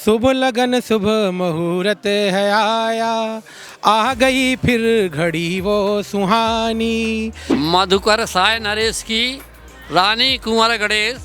शुभ लगन शुभ मुहूर्त है आया, आ गई फिर घड़ी वो सुहानी। मधुकर साय नरेश की रानी कुंवर गणेश,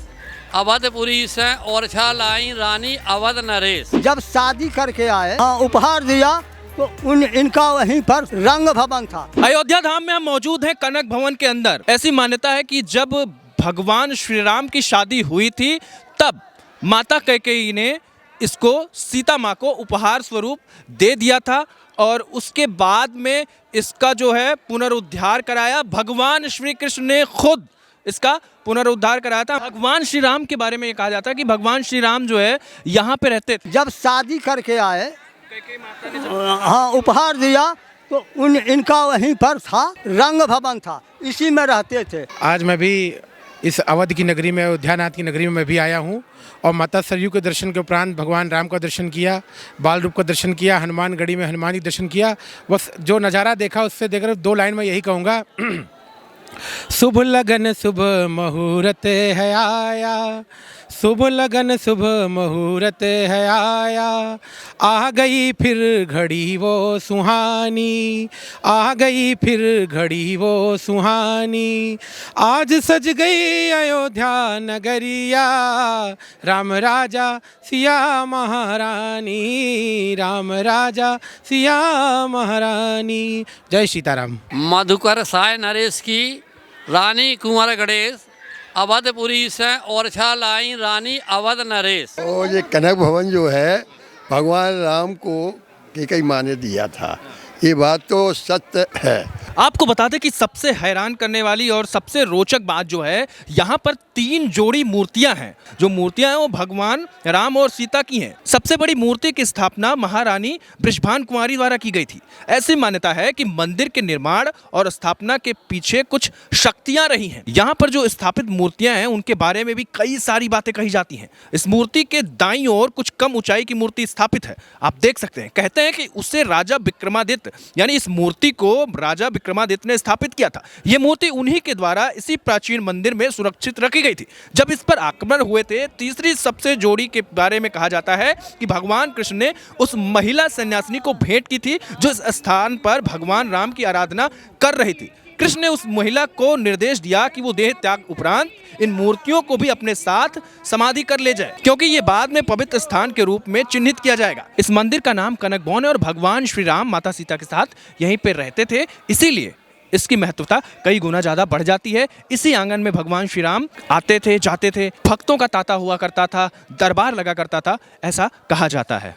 अवधपुरी से ओरछा लाई रानी अवध नरेश। जब शादी करके आए उपहार दिया तो इनका वहीं पर रंग भवन था। अयोध्या धाम में हम मौजूद हैं कनक भवन के अंदर। ऐसी मान्यता है कि जब भगवान श्री राम की शादी हुई थी तब माता कैकेयी ने इसको सीता माँ को उपहार स्वरूप दे दिया था और उसके बाद में इसका जो है पुनरुद्धार कराया। भगवान श्री कृष्ण ने खुद इसका पुनरुद्धार कराया था। भगवान श्री राम के बारे में ये कहा जाता है कि भगवान श्री राम जो है यहाँ पे रहते थे। जब शादी करके आए उपहार दिया तो इनका वहीं पर था रंग भवन था, इसी में रहते थे। आज मैं भी इस अवध की नगरी में, अयोध्यानाथ की नगरी में मैं भी आया हूँ और माता सरयू के दर्शन के उपरांत भगवान राम का दर्शन किया, बाल रूप का दर्शन किया, हनुमान गढ़ी में हनुमान जी दर्शन किया। बस जो नज़ारा देखा उससे देखकर दो लाइन में यही कहूँगा, शुभ लगन शुभ मुहूर्त है आया, शुभ लगन शुभ मुहूर्त है आया, आ गई फिर घड़ी वो सुहानी, आ गई फिर घड़ी वो सुहानी। आज सज गई अयोध्या नगरिया, राम राजा सिया महारानी, राम राजा सिया महारानी। जय सीताराम। मधुकर साय नरेश की रानी कुंवर गणेश, अवधपुरी से ओरछा लाई रानी अवध नरेश। और ये कनक भवन जो है भगवान राम को कैकेयी माँ ने दिया था, ये बात तो सत्य है। आपको बता दें कि सबसे हैरान करने वाली और सबसे रोचक बात जो है, यहाँ पर 3 जोड़ी मूर्तियां हैं। जो मूर्तियां हैं वो भगवान राम और सीता की हैं। सबसे बड़ी मूर्ति की स्थापना महारानी बृषभान कुमारी द्वारा की गई थी। ऐसी मान्यता है कि मंदिर के निर्माण और स्थापना के पीछे कुछ शक्तियां रही हैं। यहाँ पर जो स्थापित मूर्तियां हैं उनके बारे में भी कई सारी बातें कही जाती हैं। इस मूर्ति के दाईं ओर कुछ कम ऊंचाई की मूर्ति स्थापित है, आप देख सकते हैं। कहते हैं कि उससे राजा विक्रमादित्य, यानी इस मूर्ति को राजा विक्रमादित्य ने स्थापित किया था। यह मूर्ति उन्हीं के द्वारा इसी प्राचीन मंदिर में सुरक्षित रखी गई थी। जब इस पर आक्रमण हुए थे, तीसरी सबसे जोड़ी के बारे में कहा जाता है कि भगवान कृष्ण ने उस महिला सन्यासिनी को भेंट की थी जो इस स्थान पर भगवान राम की आराधना कर रही थी। कृष्ण ने उस महिला को निर्देश दिया कि वो देह त्याग उपरांत इन मूर्तियों को भी अपने साथ समाधि कर ले जाए, क्योंकि ये बाद में पवित्र स्थान के रूप में चिन्हित किया जाएगा। इस मंदिर का नाम कनक भवन है और भगवान श्री राम माता सीता के साथ यहीं पर रहते थे, इसीलिए इसकी महत्वता कई गुना ज्यादा बढ़ जाती है। इसी आंगन में भगवान श्री राम आते थे, जाते थे, भक्तों का तांता हुआ करता था, दरबार लगा करता था, ऐसा कहा जाता है।